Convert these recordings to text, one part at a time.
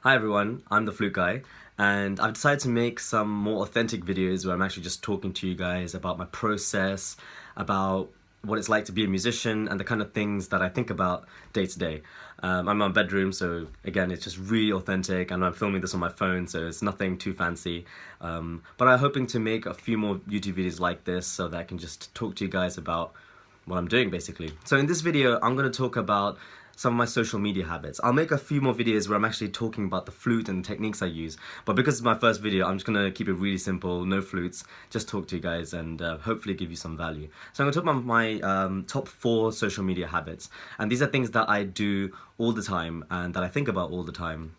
Hi everyone, I'm the Flute guy, and I've decided to make some more authentic videos where I'm actually just talking to you guys about my process, about what it's like to be a musician, and the kind of things that I think about day to day. I'm in my bedroom, so again, it's just really authentic, and I'm filming this on my phone, so it's nothing too fancy. But I'm hoping to make a few more YouTube videos like this so that I can just talk to you guys about what I'm doing basically. So in this video, I'm going to talk about some of my social media habits. I'll make a few more videos where I'm actually talking about the flute and the techniques I use, but because it's my first video, I'm just going to keep it really simple, no flutes, just talk to you guys and hopefully give you some value. So I'm going to talk about my top 4 social media habits, and these are things that I do all the time and that I think about all the time.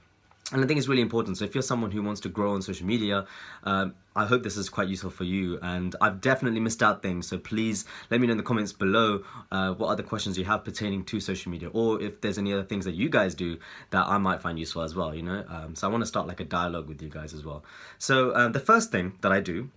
And I think it's really important. So if you're someone who wants to grow on social media, I hope this is quite useful for you. And I've definitely missed out things. So please let me know in the comments below what other questions you have pertaining to social media, or if there's any other things that you guys do that I might find useful as well, you know. So I want to start like a dialogue with you guys as well. So the first thing that I do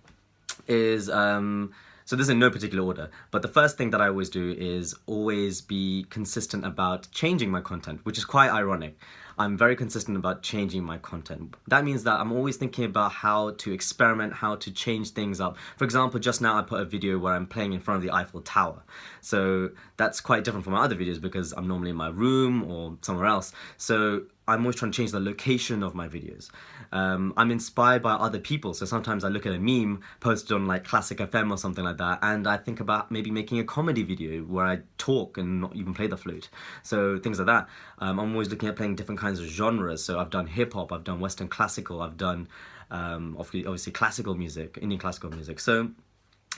is so this is in no particular order, but the first thing that I always do is always be consistent about changing my content, which is quite ironic. I'm very consistent about changing my content. That means that I'm always thinking about how to experiment, how to change things up. For example, just now I put a video where I'm playing in front of the Eiffel Tower. So that's quite different from my other videos because I'm normally in my room or somewhere else. So I'm always trying to change the location of my videos. I'm inspired by other people, so sometimes I look at a meme posted on like Classic FM or something like that, and I think about maybe making a comedy video where I talk and not even play the flute. So things like that. I'm always looking at playing different kinds of genres. So I've done hip hop, I've done Western classical, I've done obviously classical music, Indian classical music. So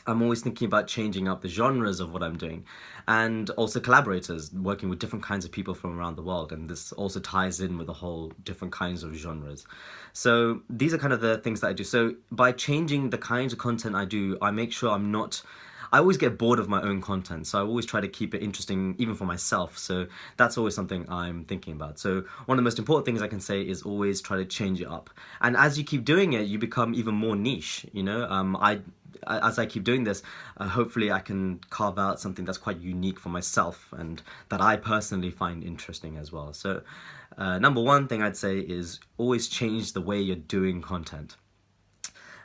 I'm always thinking about changing up the genres of what I'm doing, and also collaborators, working with different kinds of people from around the world, and this also ties in with the whole different kinds of genres. So these are kind of the things that I do. So by changing the kinds of content I do, I make sure I always get bored of my own content, so I always try to keep it interesting even for myself. So that's always something I'm thinking about. So one of the most important things I can say is always try to change it up. And as you keep doing it, you become even more niche, you know. As I keep doing this, hopefully I can carve out something that's quite unique for myself and that I personally find interesting as well. So number one thing I'd say is always change the way you're doing content.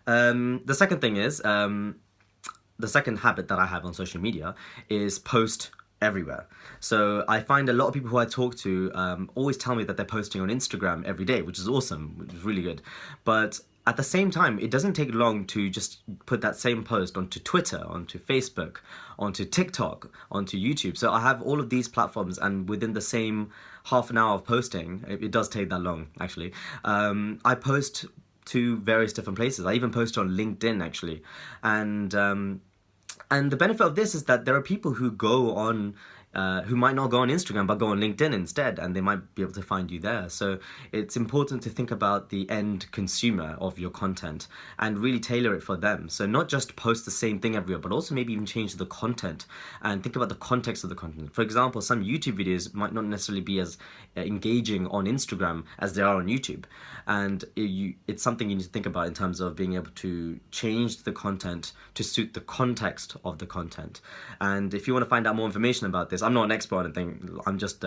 The second thing is, the second habit that I have on social media is post everywhere. So I find a lot of people who I talk to always tell me that they're posting on Instagram every day, which is awesome, which is really good. But at the same time, it doesn't take long to just put that same post onto Twitter, onto Facebook, onto TikTok, onto YouTube. So I have all of these platforms, and within the same half an hour of posting, it does take that long actually, I post to various different places. I even post on LinkedIn actually, and the benefit of this is that there are people who go on, who might not go on Instagram but go on LinkedIn instead, and they might be able to find you there. So it's important to think about the end consumer of your content and really tailor it for them. So not just post the same thing everywhere, but also maybe even change the content and think about the context of the content. For example, some YouTube videos might not necessarily be as engaging on Instagram as they are on YouTube, and it's something you need to think about in terms of being able to change the content to suit the context of the content. And if you want to find out more information about this, I'm not an expert on anything. I'm just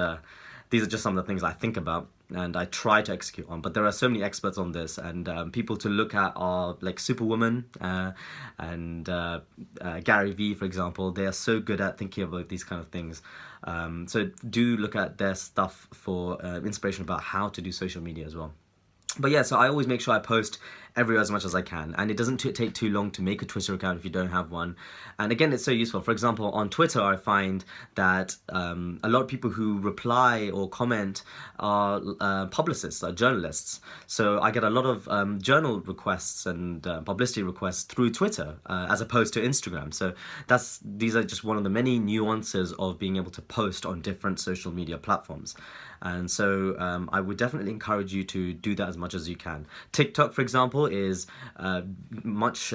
these are just some of the things I think about and I try to execute on. But there are so many experts on this, and people to look at are like Superwoman and Gary Vee, for example. They are so good at thinking about these kind of things. So do look at their stuff for inspiration about how to do social media as well. But yeah, so I always make sure I post everywhere as much as I can, and it doesn't take too long to make a Twitter account if you don't have one. And again, it's so useful. For example, on Twitter, I find that a lot of people who reply or comment are publicists, are journalists. So I get a lot of journal requests and publicity requests through Twitter as opposed to Instagram. So these are just one of the many nuances of being able to post on different social media platforms. And so I would definitely encourage you to do that as much as you can. TikTok, for example, is a much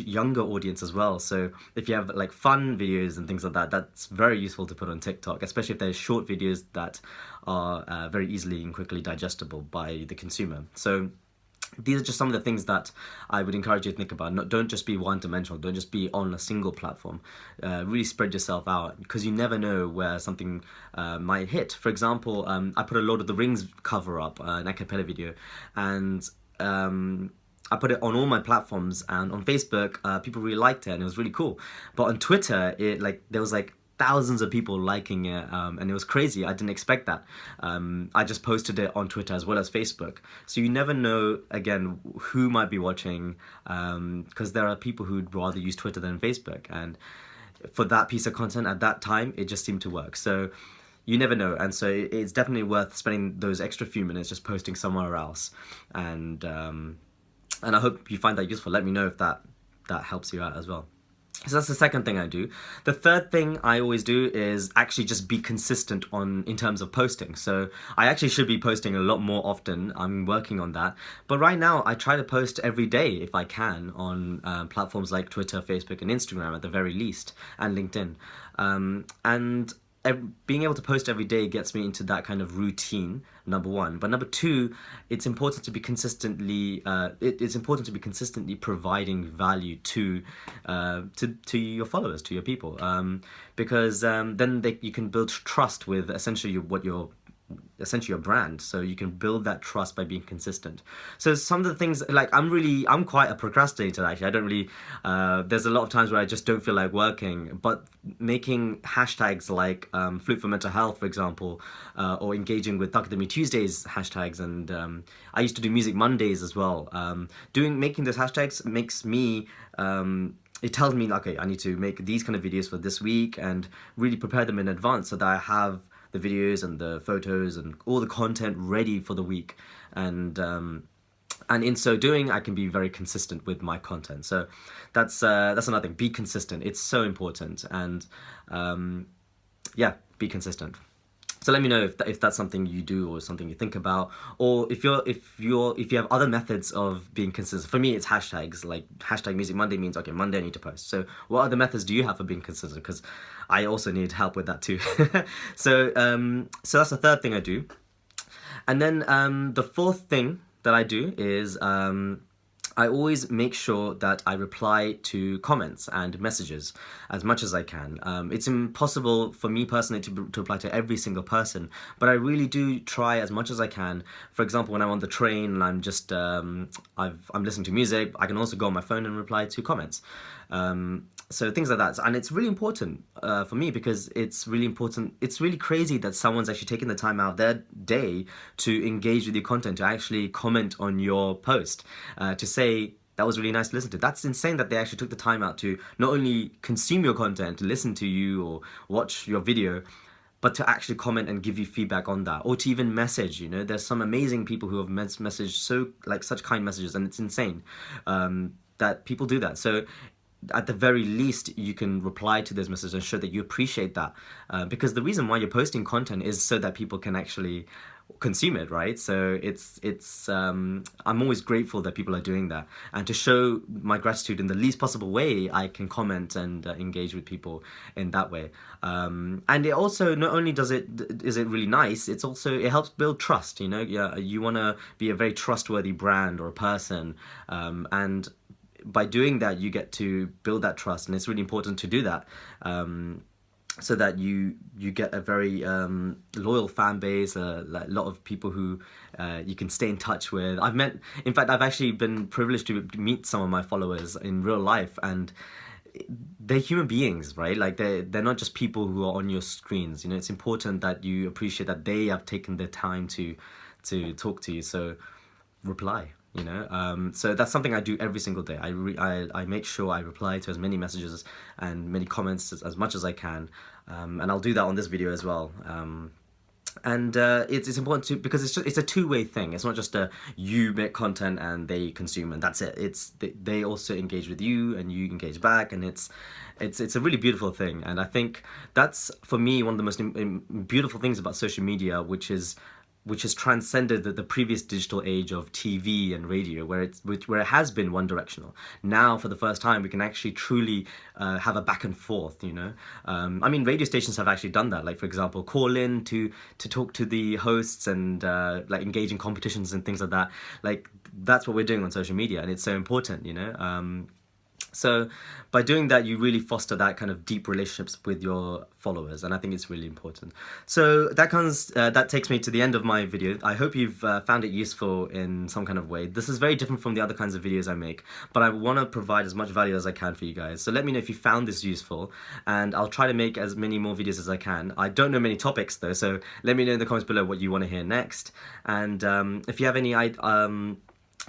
younger audience as well. So if you have like fun videos and things like that, that's very useful to put on TikTok, especially if there's short videos that are very easily and quickly digestible by the consumer. So these are just some of the things that I would encourage you to think about. Don't just be one-dimensional. Don't just be on a single platform. Really spread yourself out, because you never know where something might hit. For example, I put a Lord of the Rings cover up, an a cappella video, and I put it on all my platforms, and on Facebook, people really liked it, and it was really cool. But on Twitter, there was like thousands of people liking it, and it was crazy. I didn't expect that. I just posted it on Twitter as well as Facebook. So you never know, again, who might be watching, because there are people who'd rather use Twitter than Facebook. And for that piece of content at that time, it just seemed to work. So you never know. And so it's definitely worth spending those extra few minutes just posting somewhere else. And I hope you find that useful. Let me know if that helps you out as well. So that's the second thing I do. The third thing I always do is actually just be consistent in terms of posting. So I actually should be posting a lot more often. I'm working on that. But right now, I try to post every day if I can on platforms like Twitter, Facebook, and Instagram at the very least, and LinkedIn. And being able to post every day gets me into that kind of routine, number one. But number two, it's important to be consistently it's important to be consistently providing value to your followers, to your people, because then you can build trust with essentially your brand. So you can build that trust by being consistent. So some of the things, like I'm quite a procrastinator actually. I don't really there's a lot of times where I just don't feel like working, but making hashtags like Flute for Mental Health, for example, or engaging with Takademi Tuesdays hashtags, and I used to do Music Mondays as well. Making those hashtags makes me it tells me, okay, I need to make these kind of videos for this week and really prepare them in advance so that I have the videos and the photos and all the content ready for the week, and in so doing, I can be very consistent with my content. So that's another thing. Be consistent. It's so important, and yeah, be consistent. So let me know if that's something you do or something you think about, or if you have other methods of being consistent. For me, it's hashtags. Like hashtag Music Monday means, okay, Monday I need to post. So what other methods do you have for being consistent? Because I also need help with that too. So that's the third thing I do, and then the fourth thing that I do is I always make sure that I reply to comments and messages as much as I can. It's impossible for me personally to reply to every single person, but I really do try as much as I can. For example, when I'm on the train and I'm just I'm listening to music, I can also go on my phone and reply to comments. So things like that, and it's really important for me, because it's really important. It's really crazy that someone's actually taking the time out of their day to engage with your content, to actually comment on your post, to say that was really nice to listen to. That's insane that they actually took the time out to not only consume your content, to listen to you or watch your video, but to actually comment and give you feedback on that, or to even message. You know, there's some amazing people who have messaged such kind messages, and it's insane that people do that. So at the very least, you can reply to those messages and show that you appreciate that, because the reason why you're posting content is so that people can actually consume it, right? So it's I'm always grateful that people are doing that, and to show my gratitude in the least possible way, I can comment and engage with people in that way. And it also, not only is it really nice, it helps build trust. You know, you want to be a very trustworthy brand or a person, and by doing that, you get to build that trust, and it's really important to do that, so that you get a very loyal fan base, a lot of people who you can stay in touch with. I've actually been privileged to meet some of my followers in real life, and they're human beings, right? Like they're not just people who are on your screens. You know, it's important that you appreciate that they have taken the time to talk to you. So reply. You know, so that's something I do every single day. I make sure I reply to as many messages and many comments as much as I can, and I'll do that on this video as well. And it's important to, because it's a two-way thing. It's not just you make content and they consume and that's it. They also engage with you and you engage back, and it's a really beautiful thing. And I think that's, for me, one of the most beautiful things about social media, which is which has transcended the previous digital age of TV and radio, where it has been one directional. Now, for the first time, we can actually truly have a back and forth. You know, I mean, radio stations have actually done that. Like, for example, call in to talk to the hosts and like engage in competitions and things like that. Like, that's what we're doing on social media, and it's so important. You know. So by doing that, you really foster that kind of deep relationships with your followers, and I think it's really important. So that takes me to the end of my video. I hope you've found it useful in some kind of way. This is very different from the other kinds of videos I make, but I want to provide as much value as I can for you guys. So let me know if you found this useful, and I'll try to make as many more videos as I can. I don't know many topics though, so let me know in the comments below what you want to hear next. And if you have any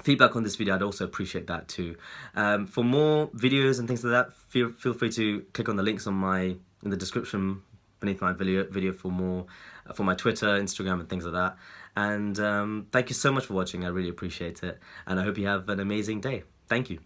feedback on this video, I'd also appreciate that too. For more videos and things like that, feel free to click on the links in the description beneath my video for more, for my Twitter, Instagram and things like that. And thank you so much for watching. I really appreciate it, and I hope you have an amazing day. Thank you.